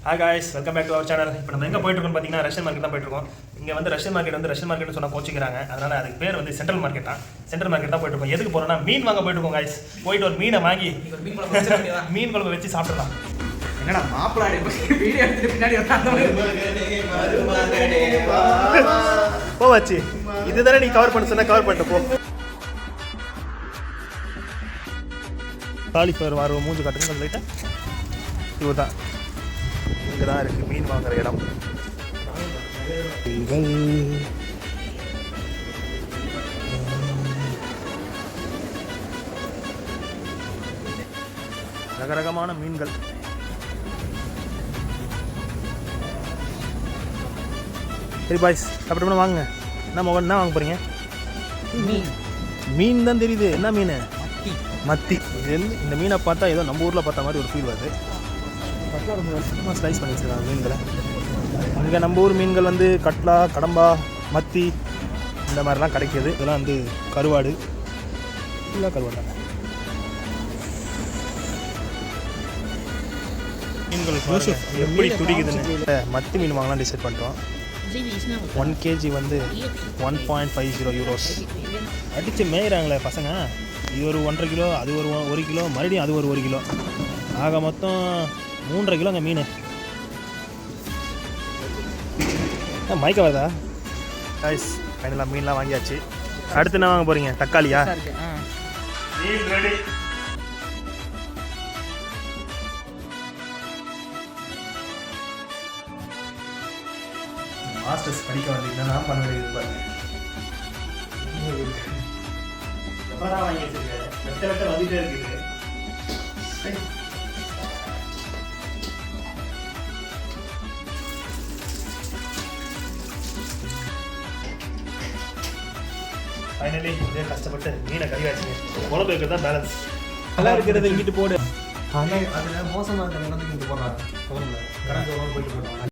Hi guys, welcome back to our channel. இப்போ நம்ம எங்க போயிட்டு இருக்கோம்னு பாத்தீங்கன்னா ரஷ்யன் மார்க்கெட் தான் போயிட்டு இருக்கோம். இங்க வந்து ரஷ்யன் மார்க்கெட்னு சொன்னா கோச்சிக்கிறாங்க. அதனால அதுக்கு பேர் வந்து சென்ட்ரல் மார்க்கெட் தான். சென்ட்ரல் மார்க்கெட் தான் போயிட்டு இருக்கோம். எதுக்கு போறோம்னா மீன் வாங்க போயிட்டு இருக்கோம் guys. போயிட்டு ஒரு மீனை வாங்கி மீன் குழம்பு வச்சு சாப்பிடலாம். என்னடா மாப்ளாடி வீடியோ எடுத்து பின்னாடி போ வச்சு இதுதானே நீ கவர் பண்ண சொன்னா கவர் பண்ணிட்டு போ. காலிஃப்ளவர் வார மூஞ்சி காட்டுங்க கொஞ்சம் லைட்டா. இதுதான் இங்கே தான் இருக்குது மீன் வாங்குற இடம். ரகரகமான மீன்கள். சரி பாய்ஸ் அப்படி வாங்க. என்ன வாங்க போறீங்க? மீன் தான் தெரியுது. என்ன மீன்? மத்தி. இந்த மீனை பார்த்தா ஏதோ நம்ம ஊரில் பார்த்த மாதிரி ஒரு ஃபீல் வருது. சும்மா ஸ்லைஸ் பண்ணி வச்சுருக்காங்க மீன்களை. அங்கே நம்ம ஊர் மீன்கள் வந்து கட்லா, கடம்பா, மத்தி இந்த மாதிரிலாம் கிடைக்கிது. இதெல்லாம் வந்து கருவாடு. இல்லை கருவாடு மீன்கள் எப்படி துடிக்குதுன்னு. மத்தி மீன் வாங்கலாம் டிசைட் பண்ணிட்டோம். 1 kg வந்து 1.50 euros. அடித்து மேயிறாங்களே பசங்க. இது ஒரு 1.5 கிலோ, அது ஒரு 1 கிலோ, மறுபடியும் அது ஒரு 1 கிலோ, ஆக மொத்தம் 3.5 கிலோங்க மீன். மயக்க வருதா? கைஸ் ஃபைனலாக மீன்லாம் வாங்கியாச்சு. அடுத்து என்ன வாங்க போகிறீங்க? தக்காளியா? மீன் ரெடி. மாஸ்டர்ஸ் படிக்க வந்தீங்கன்னா நான் பண்ண வேண்டியது பாருங்க. எப்படா வாங்கி வச்சிருக்கேன்? வெட்ட வந்துட்டே இருக்குது. ஃபைனலி இதே கஷ்டப்பட்டு மீனை கறி வச்சுங்க. குழம்பு வைக்கிறது தான் பேலன்ஸ். நல்லா இருக்கிறது இங்கிட்டு போடு. அதில் மோசமாக இருக்கிறது இங்கிட்டு போடுறாங்க. குழம்புல கரண்ட் போயிட்டு போடுறாங்க.